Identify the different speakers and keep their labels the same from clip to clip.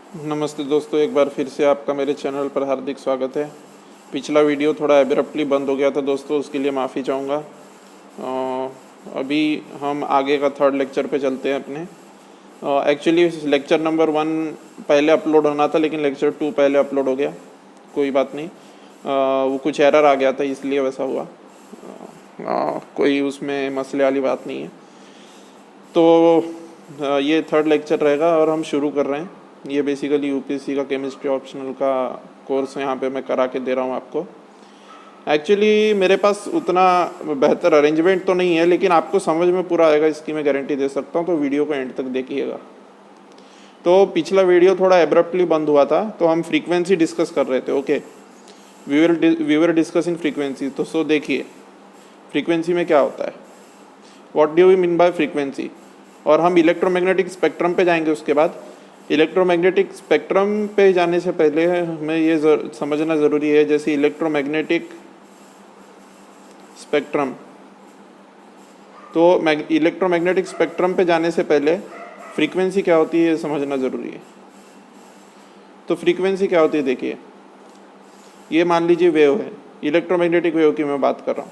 Speaker 1: नमस्ते दोस्तों, एक बार फिर से आपका मेरे चैनल पर हार्दिक स्वागत है। पिछला वीडियो थोड़ा एब्रप्टली बंद हो गया था दोस्तों, उसके लिए माफ़ी चाहूँगा। अभी हम आगे का थर्ड लेक्चर पे चलते हैं अपने। एक्चुअली लेक्चर नंबर 1 पहले अपलोड होना था, लेकिन लेक्चर 2 पहले अपलोड हो गया। कोई बात नहीं, वो कुछ एरर आ गया था इसलिए वैसा हुआ। कोई उसमें मसले वाली बात नहीं है। तो ये थर्ड लेक्चर रहेगा और हम शुरू कर रहे हैं। ये बेसिकली यूपीएससी का केमिस्ट्री ऑप्शनल का कोर्स यहाँ पे मैं करा के दे रहा हूँ आपको। एक्चुअली मेरे पास उतना बेहतर अरेंजमेंट तो नहीं है, लेकिन आपको समझ में पूरा आएगा इसकी मैं गारंटी दे सकता हूँ। तो वीडियो को एंड तक देखिएगा। तो पिछला वीडियो थोड़ा एब्रप्टली बंद हुआ था, तो हम फ्रीक्वेंसी डिस्कस कर रहे थे। Okay, we were discussing frequency. तो सो देखिए फ्रीक्वेंसी में क्या होता है, what do we mean by frequency. और हम इलेक्ट्रोमैग्नेटिक स्पेक्ट्रम पे जाएंगे। उसके बाद इलेक्ट्रोमैग्नेटिक स्पेक्ट्रम पे जाने से पहले हमें ये समझना ज़रूरी है, जैसे इलेक्ट्रोमैग्नेटिक स्पेक्ट्रम, तो इलेक्ट्रोमैग्नेटिक स्पेक्ट्रम पे जाने से पहले फ्रीक्वेंसी क्या होती है ये समझना ज़रूरी है। तो फ्रीक्वेंसी क्या होती है, देखिए ये मान लीजिए वेव है, इलेक्ट्रोमैग्नेटिक वेव की मैं बात कर रहा हूँ।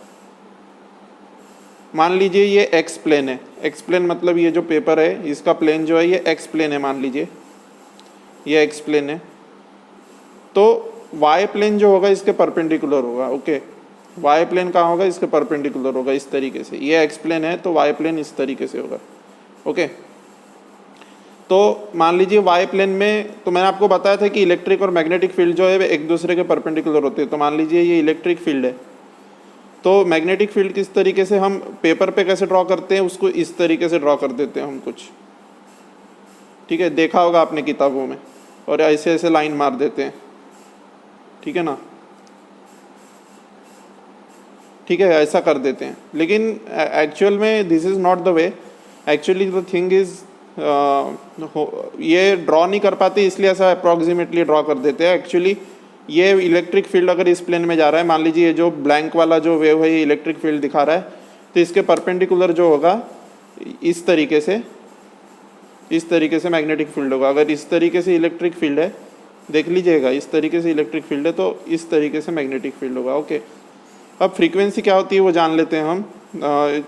Speaker 1: मान लीजिए ये एक्स प्लेन है। एक्स प्लेन मतलब ये जो पेपर है इसका प्लेन जो है ये एक्स प्लेन है। मान लीजिए ये एक्स प्लेन है, तो वाई प्लेन जो होगा इसके परपेंडिकुलर होगा। ओके, वाई प्लेन कहाँ होगा, इसके परपेंडिकुलर होगा इस तरीके से। ये एक्स प्लेन है तो वाई प्लेन इस तरीके से होगा। ओके, तो मान लीजिए वाई प्लेन में, तो मैंने आपको बताया था कि इलेक्ट्रिक और मैग्नेटिक फील्ड जो है वे एक दूसरे के परपेंडिकुलर होते हैं। तो मान लीजिए ये इलेक्ट्रिक फील्ड है, तो मैग्नेटिक फील्ड किस तरीके से हम पेपर पे कैसे ड्रॉ करते हैं, उसको इस तरीके से ड्रॉ कर देते हैं हम कुछ। ठीक है, देखा होगा आपने किताबों में, और ऐसे ऐसे लाइन मार देते हैं। ठीक है ना, ठीक है, ऐसा कर देते हैं। लेकिन एक्चुअल में this is not the way. Actually the thing is ये ड्रॉ नहीं कर पाते, इसलिए ऐसा अप्रॉक्सीमेटली ड्रॉ कर देते हैं। एक्चुअली ये इलेक्ट्रिक फील्ड अगर इस प्लेन में जा रहा है, मान लीजिए ये जो ब्लैंक वाला जो वेव है ये इलेक्ट्रिक फील्ड दिखा रहा है, तो इसके परपेंडिकुलर जो होगा इस तरीके से मैग्नेटिक फील्ड होगा। अगर इस तरीके से इलेक्ट्रिक फील्ड है, देख लीजिएगा, इस तरीके से इलेक्ट्रिक फील्ड है तो इस तरीके से मैग्नेटिक फील्ड होगा। ओके, अब फ्रीक्वेंसी क्या होती है वो जान लेते हैं हम,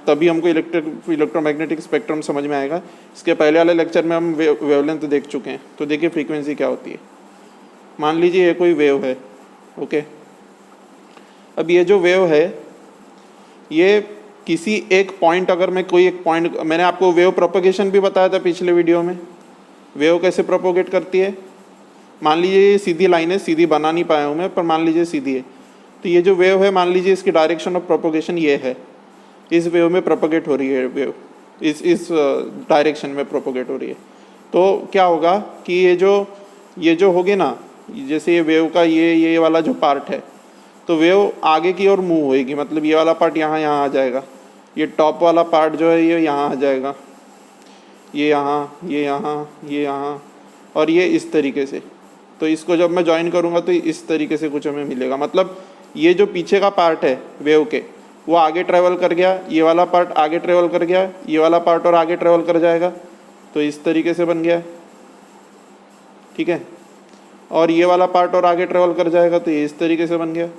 Speaker 1: तभी हमको इलेक्ट्रोमैग्नेटिक स्पेक्ट्रम समझ में आएगा। इसके पहले वाले लेक्चर में हम वेवलेंथ देख चुके हैं। तो देखिए फ्रीक्वेंसी क्या होती है। मान लीजिए ये कोई वेव है। ओके, अब ये जो वेव है ये किसी एक पॉइंट, अगर मैं कोई एक पॉइंट, मैंने आपको वेव प्रोपोगेशन भी बताया था पिछले वीडियो में, वेव कैसे प्रोपोगेट करती है। मान लीजिए ये सीधी लाइन है, सीधी बना नहीं पाया हूँ मैं, पर मान लीजिए सीधी है। तो ये जो वेव है, मान लीजिए इसकी डायरेक्शन ऑफ प्रोपोगेशन ये है, इस वेव में प्रोपोगेट हो रही है वेव, इस डायरेक्शन में प्रोपोगेट हो रही है। तो क्या होगा कि ये जो होगी ना, जैसे ये वेव का ये वाला जो पार्ट है, तो वेव आगे की ओर मूव होएगी। मतलब ये वाला पार्ट यहाँ आ जाएगा, ये टॉप वाला पार्ट जो है ये यहाँ आ जाएगा, ये यहाँ और ये इस तरीके से। तो इसको जब मैं ज्वाइन करूँगा तो इस तरीके से कुछ हमें मिलेगा। मतलब ये जो पीछे का पार्ट है वेव के, वो आगे ट्रेवल कर गया, ये वाला पार्ट आगे ट्रेवल कर गया, ये वाला पार्ट और आगे ट्रेवल कर जाएगा, तो इस तरीके से बन गया। ठीक है, और ये वाला पार्ट और आगे ट्रेवल कर जाएगा, तो ये इस तरीके से बन गया।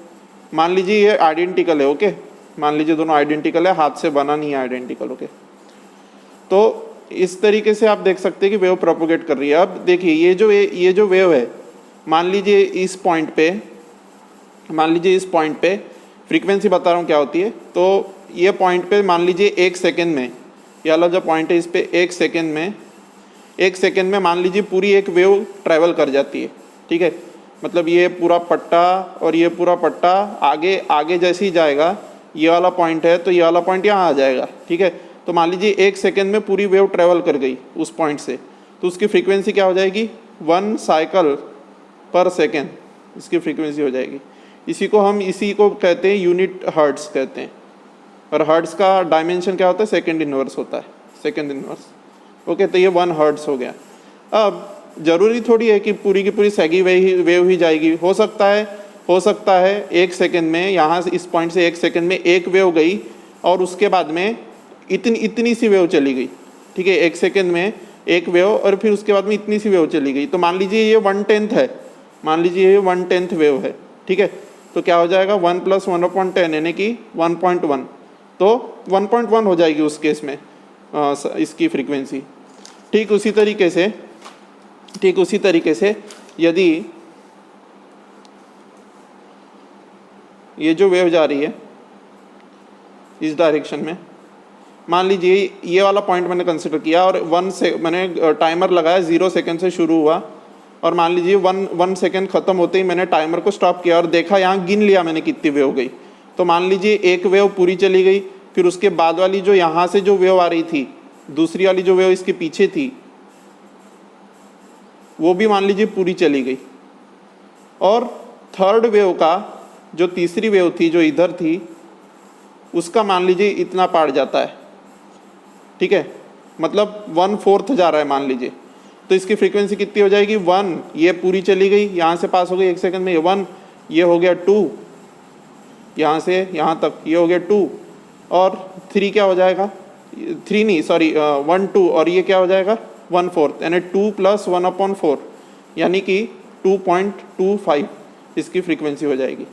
Speaker 1: मान लीजिए ये आइडेंटिकल है। ओके, मान लीजिए दोनों आइडेंटिकल है, हाथ से बना नहीं है आइडेंटिकल। ओके, तो इस तरीके से आप देख सकते हैं कि वेव प्रोपोगेट कर रही है। अब देखिए ये जो वेव है, मान लीजिए इस पॉइंट पे फ्रीक्वेंसी बता रहा हूँ क्या होती है। तो ये पॉइंट पे मान लीजिए 1 सेकेंड में, ये वाला जो पॉइंट है इस पे 1 सेकेंड में मान लीजिए पूरी एक वेव ट्रैवल कर जाती है। ठीक है, मतलब ये पूरा पट्टा और ये पूरा पट्टा आगे जैसे ही जाएगा, ये वाला पॉइंट है तो ये वाला पॉइंट यहाँ आ जाएगा। ठीक है, तो मान लीजिए 1 सेकेंड में पूरी वेव ट्रैवल कर गई उस पॉइंट से, तो उसकी फ्रीक्वेंसी क्या हो जाएगी, 1 साइकिल पर सेकेंड इसकी फ्रीक्वेंसी हो जाएगी। इसी को कहते हैं यूनिट हर्ट्स कहते हैं। और हर्ट्स का डायमेंशन क्या होता है, सेकेंड इनवर्स होता है, सेकेंड इनवर्स। ओके, तो ये 1 हर्ट्स हो गया। अब ज़रूरी थोड़ी है कि पूरी की पूरी सैगी वेव ही जाएगी। हो सकता है 1 सेकेंड में, यहाँ से इस पॉइंट से 1 सेकेंड में एक वेव गई और उसके बाद में इतनी सी वेव चली गई। ठीक है, 1 सेकेंड में एक वेव और फिर उसके बाद में इतनी सी वेव चली गई, तो मान लीजिए ये 1/10 है, मान लीजिए ये 1/10 वेव है, ठीक है। तो क्या हो जाएगा 1 + 1/10 यानी कि 1.1, तो 1.1 हो जाएगी उस केस में इसकी फ्रीक्वेंसी। ठीक उसी तरीके से यदि ये जो वेव जा रही है इस डायरेक्शन में, मान लीजिए ये वाला पॉइंट मैंने कंसिडर किया और मैंने टाइमर लगाया 0 सेकंड से शुरू हुआ और मान लीजिए 1 सेकंड ख़त्म होते ही मैंने टाइमर को स्टॉप किया और देखा, यहाँ गिन लिया मैंने कितनी वेव गई। तो मान लीजिए एक वेव पूरी चली गई, फिर उसके बाद वाली जो यहाँ से जो वेव आ रही थी, दूसरी वाली जो वेव इसके पीछे थी, वो भी मान लीजिए पूरी चली गई, और थर्ड वेव का जो तीसरी वेव थी जो इधर थी, उसका मान लीजिए इतना पार्ट जाता है, ठीक है, मतलब 1/4 जा रहा है मान लीजिए। तो इसकी फ्रीक्वेंसी कितनी हो जाएगी 1, ये पूरी चली गई, यहाँ से पास हो गई 1 सेकंड में, ये 1, ये हो गया 2, यहाँ से यहाँ तक ये हो गया 2, और 3 क्या हो जाएगा, 3 नहीं सॉरी 1 2, और ये क्या हो जाएगा 1/4, यानी 2 + 1/4 यानी कि 2.25 इसकी फ्रीक्वेंसी हो जाएगी।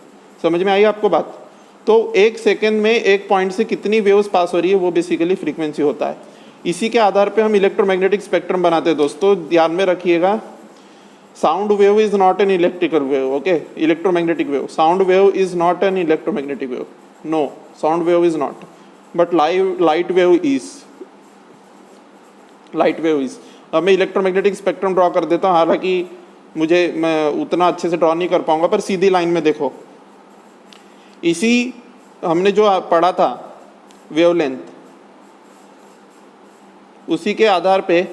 Speaker 1: समझ में आई आपको बात? तो 1 सेकेंड में एक पॉइंट से कितनी वेव्स पास हो रही है वो बेसिकली फ्रीक्वेंसी होता है। इसी के आधार पे हम इलेक्ट्रोमैग्नेटिक स्पेक्ट्रम बनाते हैं दोस्तों, ध्यान में रखिएगा। Sound wave is not an electrical wave, okay, electromagnetic wave, sound wave is not an electromagnetic wave, no, sound wave is not, but light wave is. अब मैं इलेक्ट्रोमैग्नेटिक स्पेक्ट्रम ड्रॉ कर देता हूँ, हालांकि मैं उतना अच्छे से ड्रॉ नहीं कर पाऊंगा, पर सीधी लाइन में देखो, इसी हमने जो पढ़ा था वेवलेंथ, उसी के आधार पे,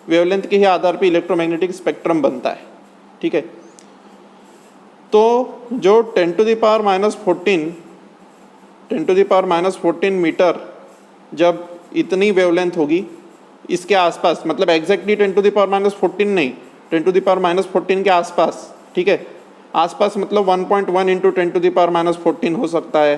Speaker 1: वेवलेंथ के ही आधार पे इलेक्ट्रोमैग्नेटिक स्पेक्ट्रम बनता है, ठीक है। तो जो 10⁻14 मीटर जब इतनी वेवलेंथ होगी इसके आसपास, मतलब एग्जैक्टली 10⁻14 नहीं, 10⁻14 के आसपास, ठीक है, आसपास मतलब 1.1 × 10⁻14 हो सकता है,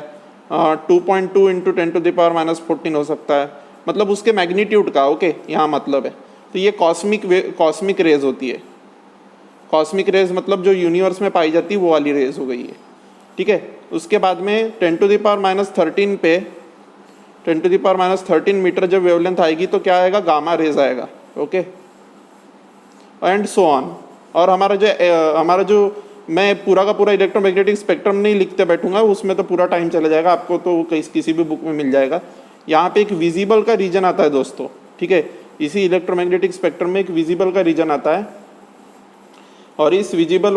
Speaker 1: 2.2 × 10⁻14 हो सकता है, मतलब उसके मैग्नीट्यूड का, ओके, यहाँ मतलब है। तो ये कॉस्मिक रेज होती है। कॉस्मिक रेज मतलब जो यूनिवर्स में पाई जाती है वो वाली रेज हो गई है, ठीक है। उसके बाद में 10⁻13 पे 10⁻13 मीटर जब वेवलेंथ आएगी तो क्या आएगा, गामा रेज आएगा, ओके, एंड सो ऑन। और हमारा जो मैं पूरा का पूरा इलेक्ट्रोमैग्नेटिक स्पेक्ट्रम नहीं लिखते बैठूंगा, उसमें तो पूरा टाइम चला जाएगा, आपको तो किसी भी बुक में मिल जाएगा। यहाँ पे एक विजिबल का रीजन आता है दोस्तों, ठीक है, इसी इलेक्ट्रोमैग्नेटिक स्पेक्ट्रम में एक विजिबल का रीजन आता है, और इस विजिबल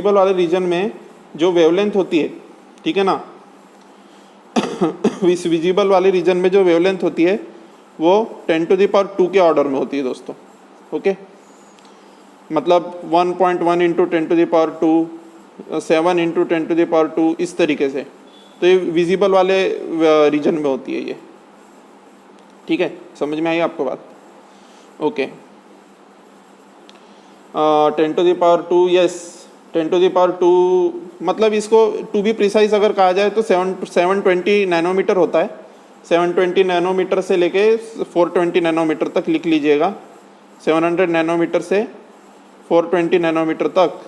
Speaker 1: वाले रीजन में जो वेवलेंथ होती है, ठीक है ना, इस विजिबल वाले रीजन में जो वेवलेंथ होती है वो 10⁻² के ऑर्डर में होती है दोस्तों, ओके, मतलब 1.1 × 10⁻², 7 × 10⁻², इस तरीके से। तो ये विजिबल वाले रीजन में होती है ये, ठीक है, समझ में आई आपको बात? ओके, 10⁻², यस, 10⁻², मतलब इसको टू बी प्रिसाइज अगर कहा जाए तो 720 नैनोमीटर होता है। 720 नैनोमीटर से लेके 420 नैनोमीटर तक लिख लीजिएगा, 700 नैनोमीटर से 420 नैनोमीटर तक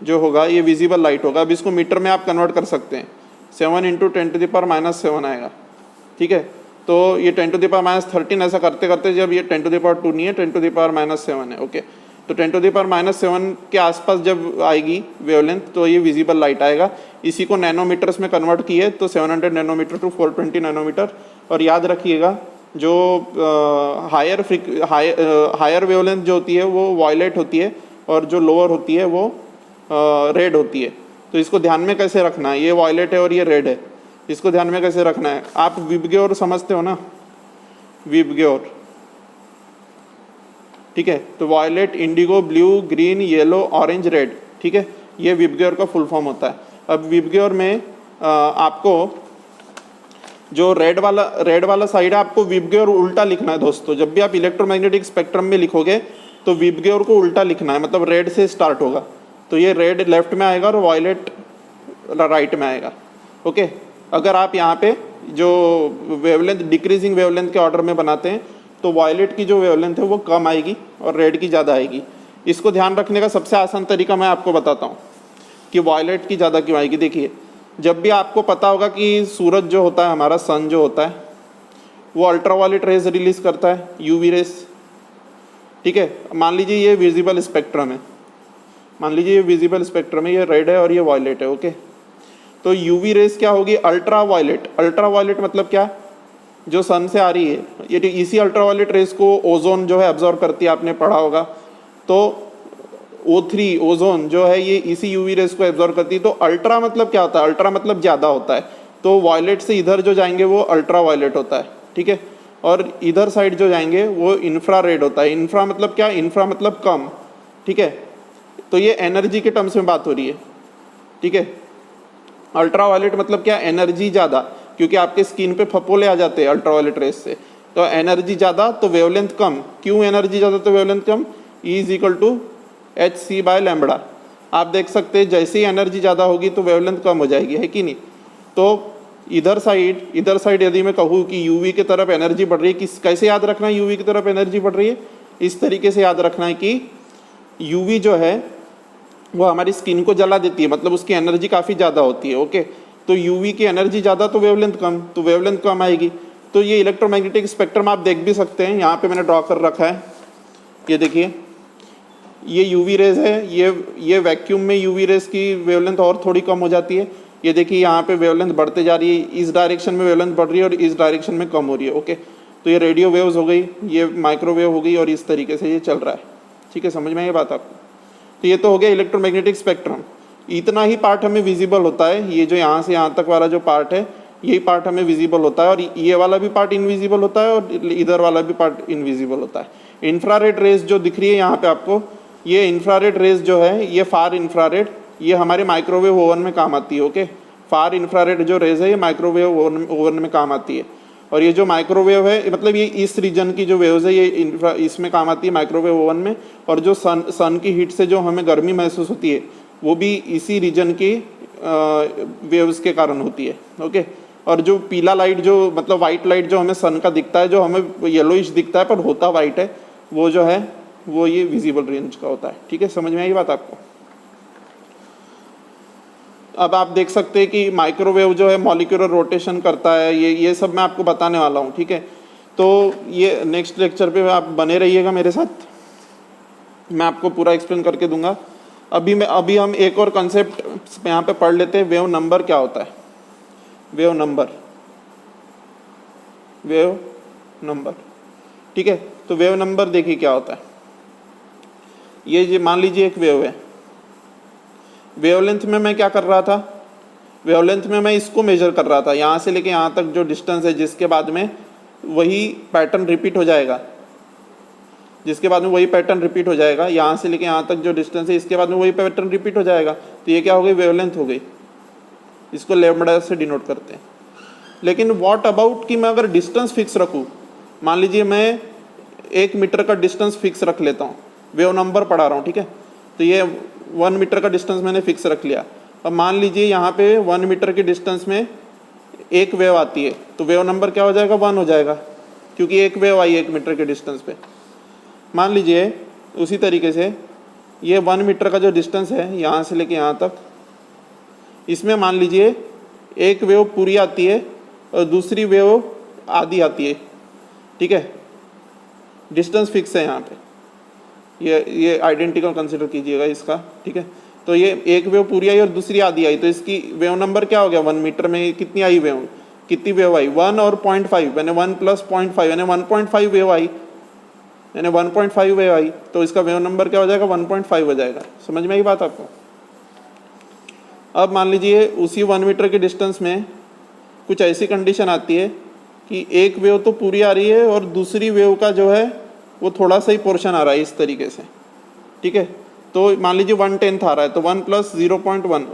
Speaker 1: जो होगा ये विजिबल लाइट होगा। अब इसको मीटर में आप कन्वर्ट कर सकते हैं, 7 × 10⁻⁻7 आएगा, ठीक है। तो ये 10⁻⁻13 ऐसा करते करते जब ये 10⁻² नहीं है, 10⁻⁻7 है, ओके। तो 10⁻⁻7 के आसपास जब आएगी वेवलेंथ तो ये विजिबल लाइट आएगा। इसी को नैनोमीटर्स में कन्वर्ट किए तो 700 नैनोमीटर टू 420 नैनोमीटर। और याद रखिएगा जो हायर वेवलेंथ जो होती है वो वॉयलेट होती है और जो लोअर होती है वो रेड होती है। तो इसको ध्यान में कैसे रखना है, ये वॉयलेट है और ये रेड है, इसको ध्यान में कैसे रखना है। आप विबग्योर समझते हो ना, विबग्योर, ठीक है। तो violet, indigo, blue, green, yellow, orange, red, ठीक है, ये विबग्योर का फुल फॉर्म होता है। अब विबग्योर में आपको जो रेड वाला साइड है, आपको विबग्योर उल्टा लिखना है दोस्तों। जब भी आप इलेक्ट्रोमैग्नेटिक स्पेक्ट्रम में लिखोगे तो विबग्योर को उल्टा लिखना है, मतलब रेड से स्टार्ट होगा। तो ये रेड लेफ्ट में आएगा और वॉयलेट राइट में आएगा, ओके। अगर आप यहाँ पे जो वेवलेंथ डिक्रीजिंग वेवलेंथ के ऑर्डर में बनाते हैं तो वायलेट की जो वेवलेंथ है वो कम आएगी और रेड की ज़्यादा आएगी। इसको ध्यान रखने का सबसे आसान तरीका मैं आपको बताता हूँ कि वायलेट की ज़्यादा क्यों आएगी। देखिए, जब भी आपको पता होगा कि सूरज जो होता है, हमारा सन जो होता है, वो अल्ट्रावायलेट रेज रिलीज करता है, यूवी रेस, ठीक है। मान लीजिए ये विजिबल स्पेक्ट्रम है, मान लीजिए ये विजिबल स्पेक्ट्रम है, ये रेड है और ये वायलेट है, ओके। तो यूवी रेस क्या होगी? Ultra violet. अल्ट्रा वायलेट मतलब क्या? जो सन से आ रही है, ये इसी अल्ट्रा वायलेट रेस को ओजोन जो है एब्जॉर्ब करती है, आपने पढ़ा होगा। तो O3 ओजोन जो है ये इसी यूवी रेस को एब्जॉर्ब करती है। तो अल्ट्रा मतलब क्या होता है? अल्ट्रा मतलब ज़्यादा होता है। तो वायलेट से इधर जो जाएंगे वो अल्ट्रा वायलेट होता है, ठीक है। और इधर साइड जो जाएंगे वो इंफ्रारेड होता है। इंफ्रा मतलब क्या? इंफ्रा मतलब कम, ठीक है। तो ये एनर्जी के टर्म्स में बात हो रही है, ठीक है। अल्ट्रा वायलेट मतलब क्या? एनर्जी ज़्यादा, क्योंकि आपके स्किन पे फपोले आ जाते हैं अल्ट्रा वायलेट रेस से। तो एनर्जी ज़्यादा तो वेवलेंथ कम। क्यों एनर्जी ज़्यादा तो वेवलेंथ कम? E is equal to hc/λ। आप देख सकते हैं जैसे ही एनर्जी ज़्यादा होगी तो वेवलेंथ कम हो जाएगी, है कि नहीं। तो इधर साइड यदि मैं कहूँ कि यूवी की तरफ एनर्जी बढ़ रही है, किस कैसे याद रखना है यूवी की तरफ एनर्जी बढ़ रही है? इस तरीके से याद रखना है कि यूवी जो है वो हमारी स्किन को जला देती है, मतलब उसकी एनर्जी काफ़ी ज़्यादा होती है, ओके। तो यूवी की एनर्जी ज़्यादा तो वेवलेंथ कम, तो वेवलेंथ कम आएगी। तो ये इलेक्ट्रोमैग्नेटिक स्पेक्ट्रम आप देख भी सकते हैं, यहाँ पे मैंने ड्रॉ कर रखा है, ये देखिए, ये यूवी रेज है। ये वैक्यूम में यूवी रेज की वेवलेंथ और थोड़ी कम हो जाती है। ये देखिए यहाँ पे वेवलेंथ बढ़ते जा रही है, इस डायरेक्शन में वेवलेंथ बढ़ रही है और इस डायरेक्शन में कम हो रही है, ओके। तो ये रेडियो वेव्स हो गई, ये माइक्रोवेव हो गई और इस तरीके से ये चल रहा है, ठीक है। समझ में ये बात आपको? तो ये तो हो गया इलेक्ट्रोमैग्नेटिक स्पेक्ट्रम। इतना ही पार्ट हमें विजिबल होता है, ये जो यहाँ से यहाँ तक वाला जो पार्ट है, यही पार्ट हमें विजिबल होता है, और ये वाला भी पार्ट इनविजिबल होता है और इधर वाला भी पार्ट इनविजिबल होता है। इंफ्रारेड रेज जो दिख रही है यहाँ पे आपको, ये इंफ्रारेड रेज जो है, ये फार इंफ्रारेड, ये हमारे माइक्रोवेव ओवन में काम आती है, ओके। फार इंफ्रारेड जो रेज है ये माइक्रोवेव ओवन में काम आती है। और ये जो माइक्रोवेव है, मतलब ये इस रीजन की जो वेव्स है ये इसमें काम आती है, माइक्रोवेव ओवन में। और जो सन की हीट से जो हमें गर्मी महसूस होती है वो भी इसी रीजन की वेव्स के कारण होती है, ओके। और जो पीला लाइट, जो मतलब वाइट लाइट जो हमें सन का दिखता है, जो हमें येलोइश दिखता है पर होता वाइट है, वो जो है वो ये विजिबल रेंज का होता है, ठीक है। समझ में आई बात आपको? अब आप देख सकते हैं कि माइक्रोवेव जो है मॉलिक्यूलर रोटेशन करता है, ये सब मैं आपको बताने वाला हूँ, ठीक है। तो ये नेक्स्ट लेक्चर पे आप बने रहिएगा मेरे साथ, मैं आपको पूरा एक्सप्लेन करके दूंगा। अभी हम एक और कंसेप्ट यहाँ पे पढ़ लेते हैं, वेव नंबर क्या होता है। वेव नंबर, ठीक है। तो वेव नंबर देखिए क्या होता है। ये मान लीजिए एक वेव है, वेवलेंथ में मैं क्या कर रहा था? वेवलेंथ में मैं इसको मेजर कर रहा था, यहाँ से लेके यहाँ तक जो डिस्टेंस है, जिसके बाद में वही पैटर्न रिपीट हो जाएगा, यहाँ से लेके यहाँ तक जो डिस्टेंस है, इसके बाद में वही पैटर्न रिपीट हो जाएगा। तो ये क्या हो गई? वेवलेंथ हो गई। इसको लैम्बडा से डिनोट करते हैं। लेकिन व्हाट अबाउट कि मैं अगर डिस्टेंस फिक्स रखूँ, मान लीजिए मैं 1 मीटर का डिस्टेंस फिक्स रख लेता हूँ, वेव नंबर पढ़ा रहा हूँ, ठीक है। तो ये 1 मीटर का डिस्टेंस मैंने फिक्स रख लिया। अब मान लीजिए यहाँ पे 1 मीटर के डिस्टेंस में एक वेव आती है, तो वेव नंबर क्या हो जाएगा? 1 हो जाएगा, क्योंकि एक वेव आई 1 मीटर के डिस्टेंस पे। मान लीजिए उसी तरीके से ये 1 मीटर का जो डिस्टेंस है यहाँ से लेके यहाँ तक, इसमें मान लीजिए एक वेव पूरी आती है और दूसरी वेव आधी आती है, ठीक है। डिस्टेंस फिक्स है यहाँ पे, ये आइडेंटिकल कंसिडर कीजिएगा इसका, ठीक है। तो ये एक वेव पूरी आई और दूसरी आधी आई, तो इसकी वेव नंबर क्या हो गया? 1 मीटर में कितनी आई वेव? कितनी वेव आई? 1 और 0.5, यानी 1 + 0.5 यानी 1.5 वेव आई, यानी 1.5 वेव आई। तो इसका वेव नंबर क्या हो जाएगा? 1.5 हो जाएगा। समझ में आई बात आपको? अब मान लीजिए उसी 1 मीटर के डिस्टेंस में कुछ ऐसी कंडीशन आती है कि एक वेव तो पूरी आ रही है और दूसरी वेव का जो है वो थोड़ा सा ही पोर्शन आ रहा है इस तरीके से, ठीक है। तो मान लीजिए 1/10 आ रहा है, तो 1 + 0.1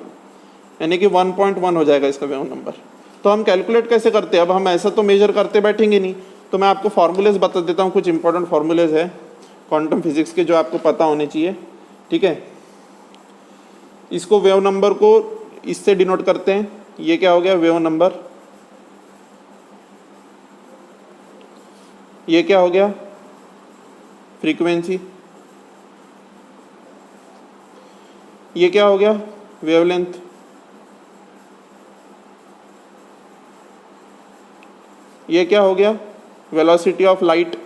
Speaker 1: यानी कि 1.1 हो जाएगा इसका वेव नंबर। तो हम कैलकुलेट कैसे करते हैं? अब हम ऐसा तो मेजर करते बैठेंगे नहीं, तो मैं आपको फार्मूलेज बता देता हूँ। कुछ इंपॉर्टेंट फार्मूलेज है क्वांटम फिजिक्स के जो आपको पता होने चाहिए, ठीक है। इसको वेव नंबर को इससे डिनोट करते हैं। ये क्या हो गया? Wave number. ये क्या हो गया, फ्रीक्वेंसी। ये क्या हो गया, वेवलेंथ। ये क्या हो गया, वेलोसिटी ऑफ लाइट।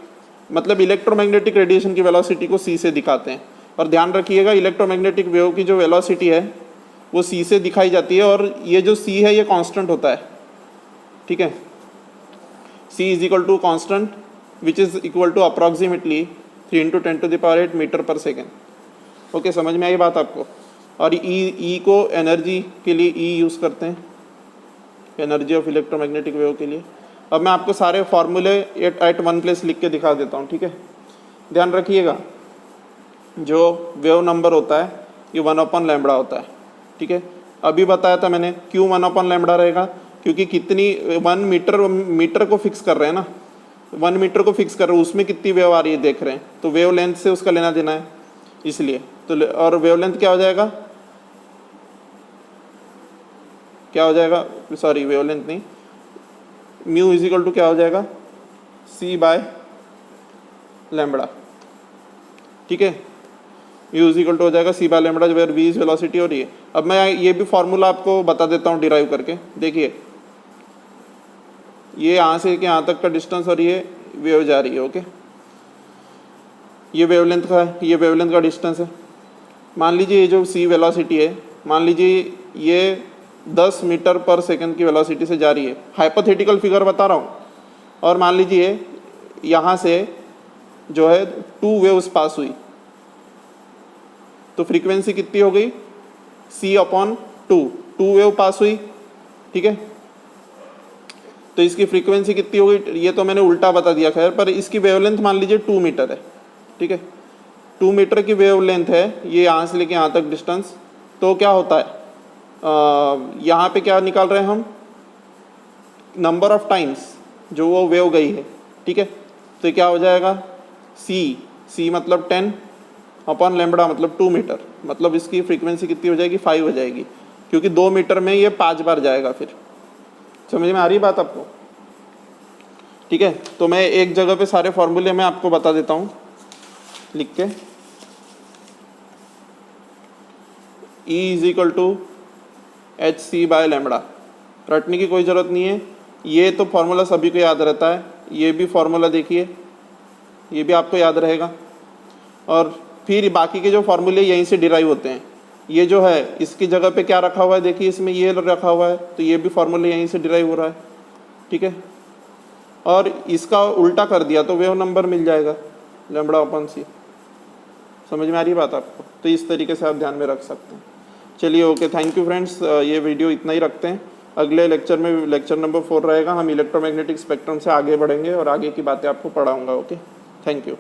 Speaker 1: मतलब इलेक्ट्रोमैग्नेटिक रेडिएशन की वेलोसिटी को सी से दिखाते हैं। और ध्यान रखिएगा इलेक्ट्रोमैग्नेटिक वेव की जो वेलोसिटी है वो सी से दिखाई जाती है, और ये जो सी है ये कांस्टेंट होता है, ठीक है। C is equal to constant which is equal to approximately 3 × 10⁸ metre per second. Okay, समझ में आई बात आपको। और ई को एनर्जी के लिए ई यूज़ करते हैं, एनर्जी ऑफ इलेक्ट्रोमैग्नेटिक वेव के लिए। अब मैं आपको सारे फार्मूले एट वन प्लेस लिख के दिखा देता हूँ, ठीक है। ध्यान रखिएगा जो वेव नंबर होता है ये 1/λ होता है, ठीक है। अभी बताया था मैंने क्यों 1/λ रहेगा, क्योंकि कितनी 1 मीटर को फिक्स कर रहे हैं ना, 1 मीटर को फिक्स कर रहे हैं, उसमें कितनी वेव आ रही है देख रहे हैं, तो वेव लेंथ से उसका लेना देना है इसलिए। तो और वेव लेंथ क्या हो जाएगा, क्या हो जाएगा, सॉरी वेव लेंथ नहीं, म्यू इज इक्वल टू क्या हो जाएगा, c/λ, ठीक है। म्यू इज इक्वल टू हो जाएगा c/λ, where v is velocity हो रही है। अब मैं ये भी फॉर्मूला आपको बता देता हूँ डिराइव करके। देखिए ये यहाँ से यहाँ तक का डिस्टेंस और ये वेव जा रही है, ओके। ये वेवलेंथ का है, ये वेवलेंथ का डिस्टेंस है। मान लीजिए ये जो c वेलोसिटी है, मान लीजिए ये 10 मीटर पर सेकंड की वेलोसिटी से जा रही है, हाइपोथेटिकल फिगर बता रहा हूँ। और मान लीजिए यहाँ से जो है 2 वेव्स पास हुई, तो फ्रीक्वेंसी कितनी हो गई, c/2, 2 वेव पास हुई, ठीक है। तो इसकी फ्रीक्वेंसी कितनी हो गई, ये तो मैंने उल्टा बता दिया खैर, पर इसकी वेवलेंथ मान लीजिए 2 मीटर है, ठीक है। 2 मीटर की वेवलेंथ है ये, यहाँ से लेके यहाँ तक डिस्टेंस। तो क्या होता है, यहाँ पे क्या निकाल रहे हैं हम, नंबर ऑफ टाइम्स जो वो वेव गई है, ठीक है। तो क्या हो जाएगा, c मतलब 10/λ मतलब 2 मीटर, मतलब इसकी फ्रीक्वेंसी कितनी हो जाएगी, 5 हो जाएगी, क्योंकि 2 मीटर में ये 5 बार जाएगा। फिर समझ में आ रही बात आपको, ठीक है। तो मैं एक जगह पे सारे फॉर्मूले मैं आपको बता देता हूँ लिख के। E is equal to hc/λ, रटने की कोई ज़रूरत नहीं है, ये तो फार्मूला सभी को याद रहता है। ये भी फार्मूला देखिए, ये भी आपको याद रहेगा। और फिर बाकी के जो फार्मूले यहीं से डिराइव होते हैं। ये जो है इसकी जगह पे क्या रखा हुआ है, देखिए इसमें ये रखा हुआ है, तो ये भी फार्मूला यहीं से डिराइव हो रहा है, ठीक है। और इसका उल्टा कर दिया तो वेव नंबर मिल जाएगा λ/c। समझ में आ रही बात आपको, तो इस तरीके से आप ध्यान में रख सकते हैं। चलिए ओके, थैंक यू फ्रेंड्स, ये वीडियो इतना ही रखते हैं। अगले लेक्चर में लेक्चर नंबर 4 रहेगा, हम इलेक्ट्रोमैग्नेटिक स्पेक्ट्रम से आगे बढ़ेंगे और आगे की बातें आपको पढ़ाऊँगा। Okay, thank you.